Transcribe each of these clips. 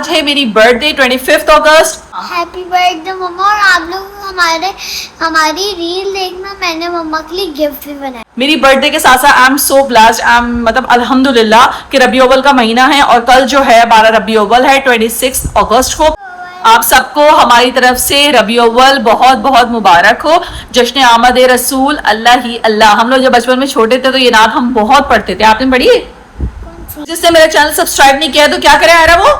आज है मेरी बर्थडे 25 अगस्त। हैप्पी बर्थडे मम्मा। और आप लोग हमारी रील देखना, मैंने मम्मा के लिए गिफ्ट भी बनाया। मेरी बर्थडे के साथ साथ I am so blessed, I am मतलब अल्हम्दुलिल्लाह कि रबी अव्वल का महीना है और कल जो है 12 रबी अव्वल है 26 अगस्त को। आप सबको हमारी तरफ से रबी अव्वल बहुत बहुत मुबारक हो। जश्न आमद रसूल अल्लाह ही अल्लाह। हम लोग जब बचपन में छोटे थे तो ये नात हम बहुत पढ़ते थे। आपने पढ़ी है? जिसने मेरा चैनल सब्सक्राइब नहीं किया तो क्या करे आयरा, वो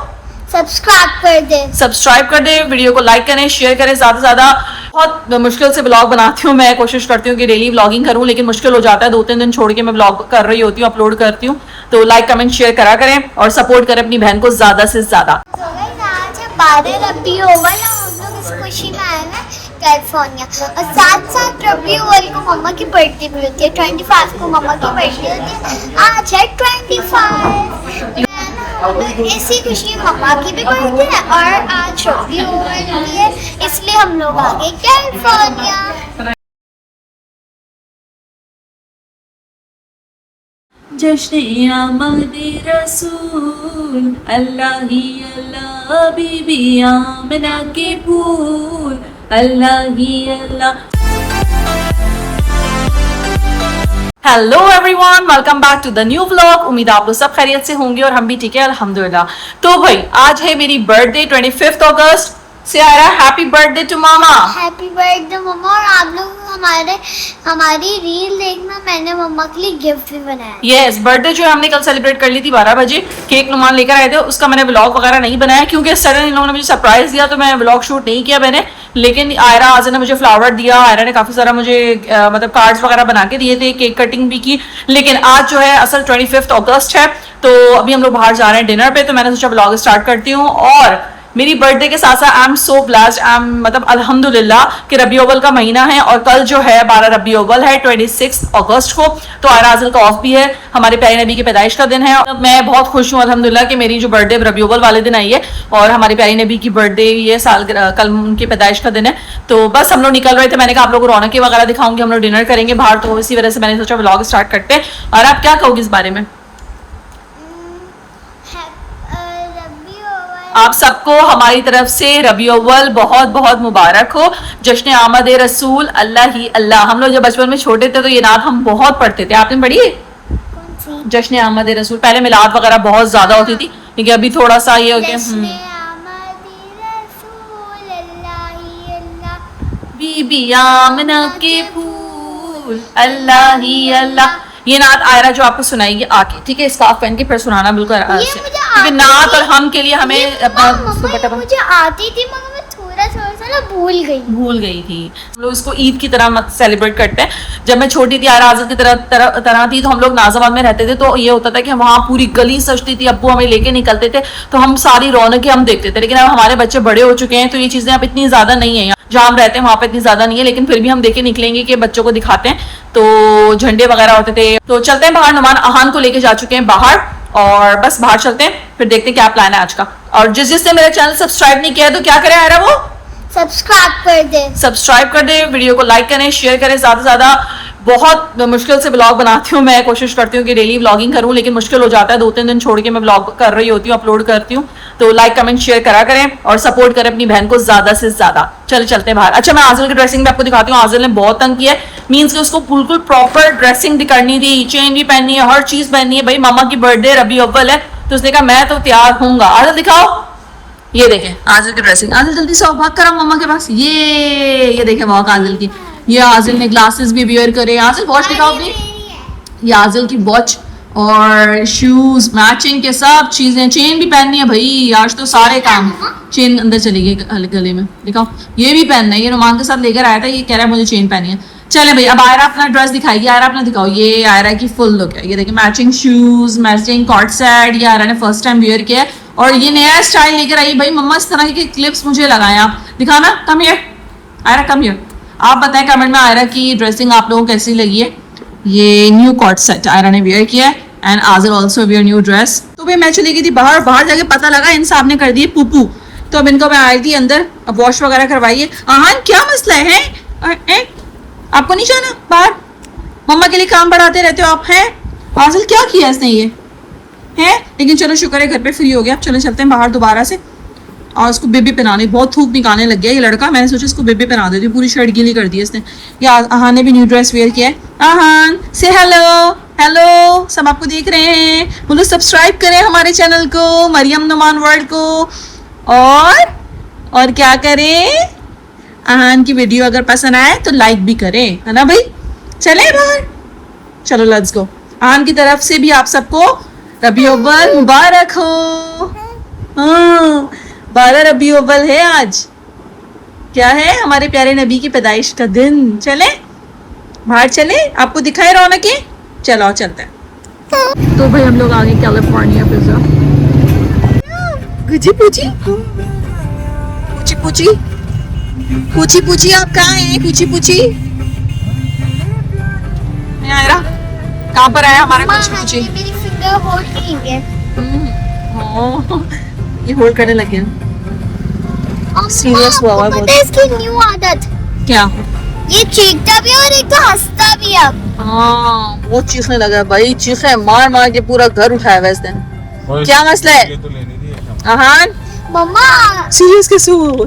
सब्सक्राइब कर दे, वीडियो को लाइक करें, शेयर करें ज्यादा से ज्यादा। बहुत मुश्किल से ब्लॉग बनाती हूँ मैं, कोशिश करती हूँ कि डेली व्लॉगिंग करूँ, लेकिन मुश्किल हो जाता है। 2-3 दिन छोड़ के मैं व्लॉग कर रही होती हूँ, अपलोड करती हूँ। तो लाइक कमेंट शेयर करा करें और सपोर्ट करें अपनी बहन को ज्यादा से ज्यादा। 12 रबी अव्वल हम लोग इस खुशी में आए हैं कैलिफोर्निया, और साथ साथ रबी अव्वल को मम्मा की बर्थडे भी होती है। 25 को मम्मा की बर्थडे होती है। आज है 25, इसी खुशी में मम्मा की भी बर्थडे है और आज रबी अव्वल भी है, इसलिए हम लोग आ गए कैलिफोर्निया। जश्न आमद रसूल अल्लाह ही अल्लाह, बीबी आमना के फूल अल्लाह ही अल्लाह। Hello everyone, welcome back to the new vlog. उम्मीद आप लोग सब खैरियत से होंगे और हम भी ठीक है अल्हम्दुलिल्लाह। तो भाई आज है मेरी बर्थडे 25 अगस्त से आ रहा। हैप्पी बर्थडे टू मामा। हैप्पी बर्थडे मम्मा। और आप लोग हमारी रील देखना, मैंने मम्मा के लिए गिफ्ट भी बनाया। यस, बर्थडे जो है हमने कल सेलिब्रेट कर ली थी 12 बजे। केक नुमान लेकर आए थे, उसका मैंने व्लॉग वगैरह नहीं बनाया क्योंकि सडन इन लोगों ने मुझे सरप्राइज दिया, तो मैं व्लॉग शूट नहीं किया मैंने। लेकिन आयरा आज़ा ने मुझे फ्लावर दिया, आयरा ने काफी सारा मुझे मतलब कार्ड्स वगैरह बना के दिए थे, केक कटिंग भी की। लेकिन आज जो है असल 25 अगस्त है, तो अभी हम लोग बाहर जा रहे हैं डिनर पे, तो मैंने सोचा व्लॉग स्टार्ट करती हूँ। और मेरी बर्थडे के साथ साथ I am so blessed, I am मतलब अल्हम्दुलिल्लाह कि रबी अव्वल का महीना है और कल जो है 12 रबी अव्वल है 26 अगस्त को। तो आयरा आज़िल का ऑफ भी है, हमारे प्यारे नबी की पैदाइश का दिन है। और मैं बहुत खुश हूँ अल्हम्दुलिल्लाह कि मेरी जो बर्थडे रबी अव्वल वाले दिन आई है और हमारे प्यारे नबी की बर्थडे ये साल कल उनकी पैदाइश का दिन है। तो बस हम लोग निकल रहे थे, मैंने कहा आप लोग को रौनकें वगैरह दिखाऊंगी, हम लोग डिनर करेंगे बाहर, तो इसी वजह से मैंने सोचा व्लॉग स्टार्ट करते हैं। और आप क्या कहोगे इस बारे में? आप सबको हमारी तरफ से रबी अव्वल बहुत बहुत मुबारक हो। जश्न आमद रसूल अल्लाह ही अल्लाह। हम लोग जब बचपन में छोटे थे तो ये नात हम बहुत पढ़ते थे। आपने पढ़ी है? जश्न आमद रसूल। पहले मिलाद वगैरह बहुत ज्यादा होती थी, लेकिन अभी थोड़ा सा ये हो गया बीबी आमना के फूल अल्लाह ही अल्लाह। ये नात आयरा जो आपको सुनाएगी आके, ठीक है? स्कार्फ पहन के फिर सुनाना बिल्कुल आराम से, क्योंकि नात और हम के लिए हमें अपना मुझे आती थी मगर मैं थोड़ा सा ना भूल गई थी। हम लोग इसको ईद की तरह सेलिब्रेट करते हैं। जब मैं छोटी थी, आयरा आज़ा की तरह थी, तो हम लोग नाज़ाबाद में रहते थे, तो ये होता था कि वहाँ पूरी गली सजती थी, अब्बू हमें लेके निकलते थे, तो हम सारी रौनकें हम देखते थे। लेकिन अब हमारे बच्चे बड़े हो चुके हैं, तो ये चीजें अब इतनी ज्यादा नहीं है। जहाँ हम रहते हैं वहाँ पे इतनी ज्यादा नहीं है, लेकिन फिर भी हम देखे निकलेंगे कि बच्चों को दिखाते हैं। तो झंडे वगैरह होते थे। तो चलते हैं बाहर, नुमान आहान को लेके जा चुके हैं बाहर, और बस बाहर चलते हैं, फिर देखते हैं क्या प्लान है आज का। और जिसने मेरा चैनल सब्सक्राइब नहीं किया है तो क्या करे आयरा, वो सब्सक्राइब कर दे, वीडियो को लाइक करें, शेयर करें ज्यादा से ज्यादा। बहुत मुश्किल से ब्लॉग बनाती हूँ मैं, कोशिश करती हूँ कि डेली व्लॉगिंग करूँ, लेकिन मुश्किल हो जाता है। 2-3 दिन छोड़ के मैं व्लॉग कर रही होती हूँ, अपलोड करती हूँ। तो लाइक कमेंट शेयर करा करें और सपोर्ट करें अपनी बहन को ज्यादा से ज्यादा। चलते हैं बाहर। अच्छा, मैं आज़िल की ड्रेसिंग भी आपको दिखाती हूँ। आज़िल ने बहुत तंग किया है, मीन्स कि उसको बिल्कुल प्रॉपर ड्रेसिंग करनी थी, चेन भी पहननी है, हर चीज पहननी है। भाई मामा की बर्थडे रबी अव्वल है, तो उसने कहा मैं तो तैयार हूँगा। आज़िल दिखाओ, ये देखें आज़िल की ड्रेसिंग। आज़िल जल्दी से भाग कर मम्मा के पास। ये देखें वॉक आज़िल की। ये आज़िल ने ग्लासेस भी वियर करे। आज़िल वॉच दिखाओ अपनी। ये आज़िल की वॉच और शूज मैचिंग के सब चीजें, चेन भी पहननी है भाई, आज तो सारे काम। चेन अंदर चली गई गले में, दिखाओ। ये भी पहनना है, ये रुमान के साथ लेकर आया था, ये कह रहा है मुझे चेन पहनी है। चले भाई, अब आयरा अपना ड्रेस दिखाएगी। आयरा अपना दिखाओ। ये आयरा की फुल लुक है, ये देखिए matching shoes, matching cord set. ये आयरा ने फर्स्ट टाइम वियर किया है और ये नया स्टाइल लेकर आई। भाई मम्मा इस तरह के क्लिप्स मुझे लगाए, आप दिखाना। Come here Aira, come here. आप बताएं कमेंट में आयरा की ड्रेसिंग आप लोगों को कैसी लगी है। ये न्यू कॉर्ड सेट आयरा ने वियर किया है and Azil also wear new dress. तो भाई मैं चली गई थी बाहर जाके पता लगा इन साहब ने कर दिए पुपू, तो अब इनको मैं आई थी अंदर, अब वॉश वगैरह करवाइए। आहान क्या मसला है? आपको नहीं जाना बाहर? मम्मा के लिए काम बढ़ाते रहते हो आप, हैं? आज़िल क्या किया इसने ये है? लेकिन चलो शुक्र है घर पे फ्री हो गया। चलो चलते हैं बाहर दोबारा से। और उसको बेबी पहनाने, बहुत थूक निकालने लग गया ये लड़का। मैंने सोचा इसको बेबी पहना देती हूँ, पूरी शर्ट गीली कर दी इसने। ये आहान ने भी न्यू ड्रेस वेयर किया है। आहान से हेलो हेलो, सब आपको देख रहे हैं, बोलो सब्सक्राइब करें हमारे चैनल को, मरियम नुमान वर्ल्ड को। और क्या करें, आहान की वीडियो अगर पसंद आए तो लाइक भी करें, है ना भाई। चले बाहर, चलो लेट्स गो। आहान की तरफ से भी आप सबको रबी अव्वल मुबारक हो। हाँ, 12 रबी अव्वल है आज। क्या है, हमारे प्यारे नबी की पैदाइश का दिन। चले बाहर, चले, आपको दिखाए रौनक। चलो चलते हैं। तो भाई हम लोग आ गए कैलिफोर्निया पिज्जा। गुजी पूछी पूछी पूछी पूछी पूछी, आप कहाँ हैं? पूछी पूछी नहीं आ रहा, कहाँ पर आया हमारा पूछी पूछी? मेरी फिंगर होल्ड नहीं है। ये होल्ड करने लगे। सीरियस हुआ हुआ बहुत। इसकी न्यू आदत क्या? ये चीखता भी और एक तो हंसता भी अब। हाँ, बहुत चीखने लगा है भाई, चीखे मार मार के पूरा घर उठाया हुआ इसने। क्या मसला है? आहान मम्मा सीरियस कैसे हो?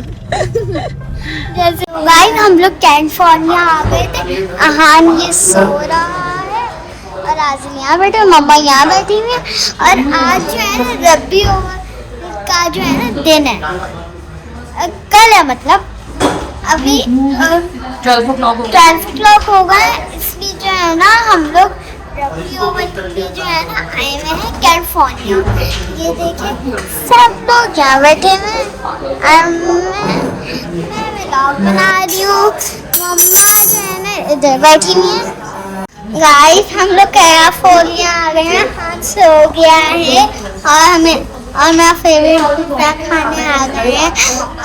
जैसे गाइस हम लोग कैलिफोर्निया आ गए थे। आहान ये सो रहा है और आज़िम यहाँ बैठे, मम्मा यहाँ बैठी हुई है। और आज जो है ना रबी अव्वल का जो है ना दिन है, कल है, मतलब अभी 12 o'clock होगा। इसलिए जो है ना हम लोग रबी अव्वल के लिए जो है ना आए हुए हैं कैलिफोर्निया। ये देखिए सब लोग यहाँ बैठे हुए हैं और मैं व्लॉग बना रही हूँ। मम्मा जो है ना इधर बैठी हुई है। गाइस हम लोग कैलिफोर्निया आ गए हैं, हाथ सो गया है और मेरा फेवरेट पिज्जा खाने आ गए हैं।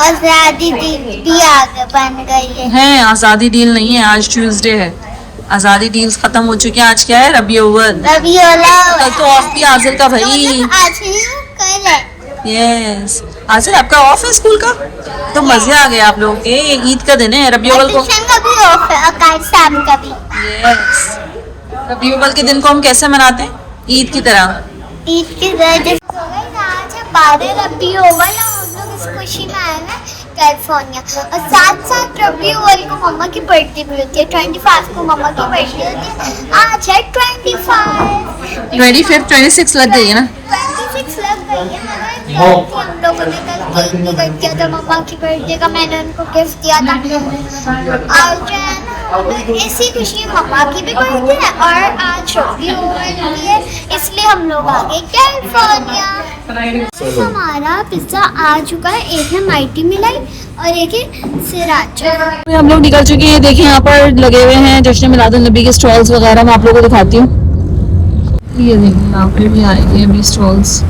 आज़ादी डील भी आगे बन गई है। आज़ादी डील नहीं है, आज ट्यूसडे है। आज़ादी डील्स खत्म हो चुकी हैं। आज क्या है? रबी अव्वल। रबी अव्वल कल तो ऑफ भी आजिल का भाई। आज नहीं, कल है। यस, आजिल आपका ऑफ है स्कूल का, तो मजे आ गए आप लोगों के। ईद का दिन है रबी अव्वल को। ट्यूशन का भी ऑफ है और कल शाम का भी। यस, रबी अव्वल के दिन को हम कैसे मनाते हैं? ईद की तरह। ईद की वजह आज है 12 रबी अव्वल और हम लोग इस खुशी में आए हैं कैलिफोर्निया। और साथ साथ रबी अव्वल को मम्मा की बर्थडे भी होती है। 25 को मम्मा की बर्थडे होती है। आज है 25 26 लग गई है ना। 26 लग गई है। हम लोगों ने कल केक भी कट किया था मम्मा की बर्थडे का, मैंने उनको गिफ्ट दिया था। और जो है ना इसी खुशी में मम्मा की भी बर्थडे है और आज रबी अव्वल भी है, इसलिए हम लोग आ गए कैलिफोर्निया। हमारा पिज्जा आ चुका है, एक है माइटी मिलाई और एक है सिराचा। हम लोग निकल चुके हैं। देखिए यहाँ पर लगे हुए हैं जश्न मिलादुन नबी के स्टॉल्स वगैरह, मैं आप लोगों को दिखाती हूँ। ये देखिए यहाँ पे भी आएंगे अभी स्टॉल्स।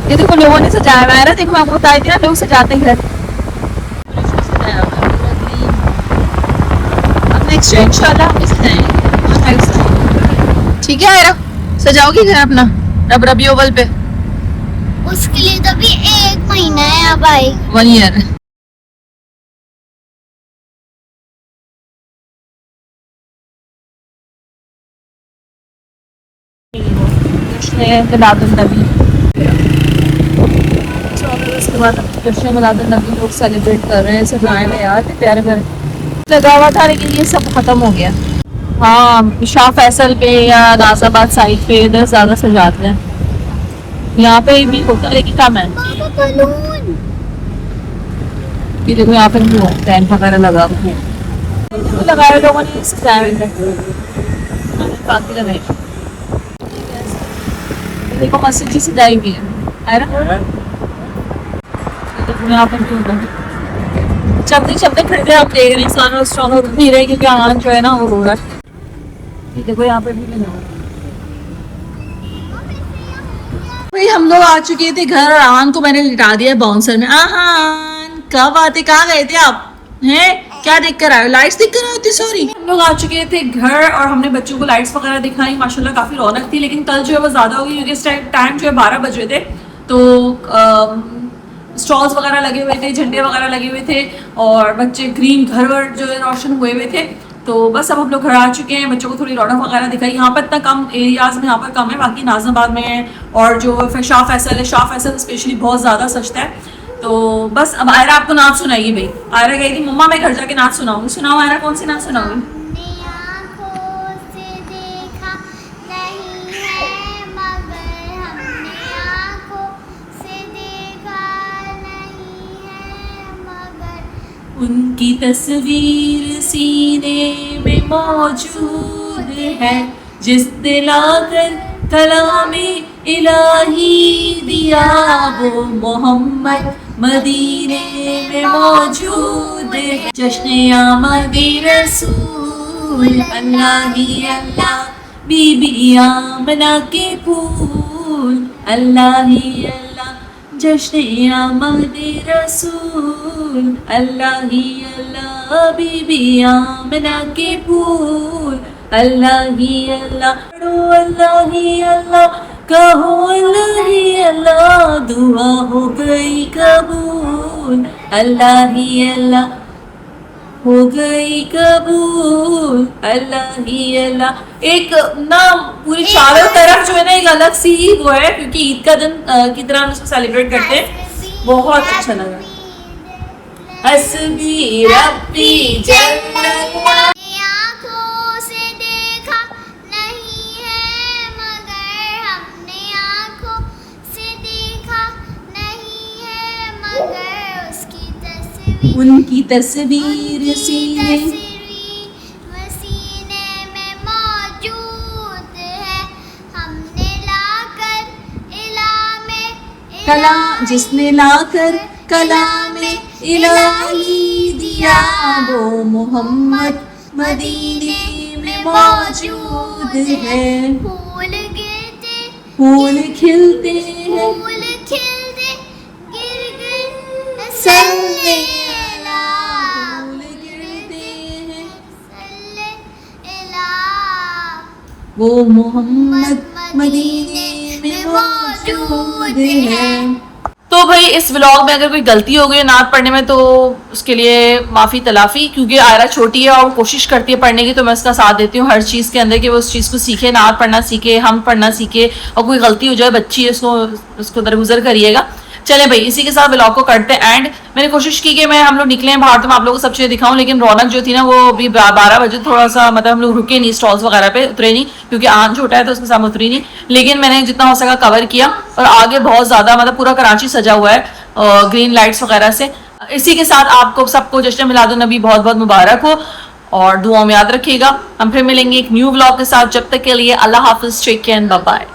ये देखो लोगों ने सजाया हुआ है ना, देखो आपको बताई थी ना, लोग सजाते हैं घर। अब नेक्स्ट इंशाल्लाह हम सजाएंगे। ठीक है आयरा, सजाओगी घर अपना रबी अव्वल पे? उसके लिए तो भी 1 महीना है अब भाई। 1 ईयर। उसके बाद जश्न मिलादुन नबी लोग सेलिब्रेट कर रहे हैं, सजाए हुए यार प्यारे प्यारे लगा हुआ था, लेकिन ये सब खत्म हो गया। हाँ, शाह फैसल पे या नाजाबाद साइड पे इधर ज्यादा सजाते हैं, यहाँ पे भी होता है लेकिन कम है। ये देखो यहाँ पे टेंट वगैरह लगा हुआ है, लगाए लोगों ने सजाए हुए बाकी लगाए। देखो मस्जिद की सजाई हुई है ना, यहाँ पर भी होता है। चलते खरीदे आप देख रहे हैं, सारा स्ट्रॉन्ग हो नहीं रहे क्योंकि आन जो है ना वो हो रहा है। देखो यहाँ पे भी भाई हम लोग आ चुके थे घर और आहान को मैंने लिटा दिया बाउंसर में। आहान कब आते, कहाँ गए थे आप? हैं क्या देख कर आए? लाइट्स देख कर आए थे? सॉरी। हम लोग आ चुके थे घर और हमने बच्चों को लाइट्स वगैरह दिखाई, माशाल्लाह काफी रौनक थी। लेकिन कल जो है वो ज्यादा हो गई क्योंकि इस टाइम जो है 12 बज रहे थे, तो स्टॉल्स वगैरह लगे हुए थे, झंडे वगैरह लगे हुए थे और बच्चे ग्रीन घर वर जो है रोशन हुए हुए थे। तो बस अब हम लोग घर आ चुके हैं, बच्चों को थोड़ी रौनक वगैरह दिखाई। यहाँ पर इतना कम एरियाज में यहाँ पर कम है, बाकी नाजनाबाद में है और जो शाह फैसल है, शाह फैसल स्पेशली बहुत ज़्यादा सस्ता है। तो बस अब आयरा आपको नाच सुनाएगी भाई। आयरा गई थी मम्मा मैं घर जाके नाच सुनाऊंगी। सुनाओ आयरा, कौन सी नाच सुनाओगी? हमने आँखों से देखा नहीं है मगर हमने आँखों से देखा नहीं है मगर उनकी तस्वीर सीने में मौजूद है, जिस दिलाकर कलामे इलाही दिया वो मोहम्मद मदीने में मौजूद है। जश्न आमदी रसूल अल्लाह ही अल्लाह, बीबी आमना के फूल अल्लाह ही अल्लाह, जश्न आमदी रसूल अल्लाह ही अल्लाह, बीबी आमना के फूल अल्लाह ही अल्लाह, अल्लाह ही अल्लाह, कहो अल्लाह ही अल्लाह, दुआ हो गई कबूल अल्लाह ही अल्लाह, हो गई कबूल अल्लाह ही अल्लाह। एक ना पूरी चारों तरफ जो है ना एक अलग सी वो है, क्योंकि ईद का दिन की तरह हम उसको सेलिब्रेट करते हैं। बहुत अच्छा लगा। हस्बी रब्बी जल्लल्लाह। आँखों से देखा नहीं है मगर हमने आँखों से देखा नहीं है मगर उसकी तस्वीर, उनकी तस्वीर सीने सीने में मौजूद है, हमने लाकर इलामे कला, जिसने लाकर कलामे इलाही दिया वो मोहम्मद मदीने में मौजूद है। फूल गिरते फूल खिलते हैं, फूल खिलते गिर गिर सल्ले अला, फूल गिरते हैं, सल्ले अला, वो मोहम्मद मदीने में मौजूद है। तो भाई इस व्लॉग में अगर कोई गलती हो गई नात पढ़ने में तो उसके लिए माफ़ी तलाफ़ी, क्योंकि आयरा छोटी है और कोशिश करती है पढ़ने की, तो मैं उसका साथ देती हूँ हर चीज़ के अंदर कि वो उस चीज़ को सीखे, नात पढ़ना सीखे, हम पढ़ना सीखे, और कोई गलती हो जाए बच्ची है उसको दरगुजर करिएगा। चले भाई इसी के साथ व्लॉग को करते हैं एंड। मैंने कोशिश की कि हम लोग निकले हैं बाहर तो मैं आप लोगों को सब चीज़ें दिखाऊं, लेकिन रौनक जो थी ना वो अभी 12 बजे थोड़ा सा मतलब हम लोग रुके नहीं, स्टॉल्स वगैरह पे उतरे नहीं क्योंकि आन छोटा है तो उसके साथ उतरी नहीं, लेकिन मैंने जितना हो सका कवर किया। और आगे बहुत ज़्यादा मतलब पूरा कराची सजा हुआ है ग्रीन लाइट्स वगैरह से। इसी के साथ आपको सबको जश्न मिलादुन नबी बहुत बहुत मुबारक हो और दुआ में याद रखिएगा। हम फिर मिलेंगे एक न्यू व्लॉग के साथ, जब तक के लिए अल्लाह हाफिज़, take care and bye bye.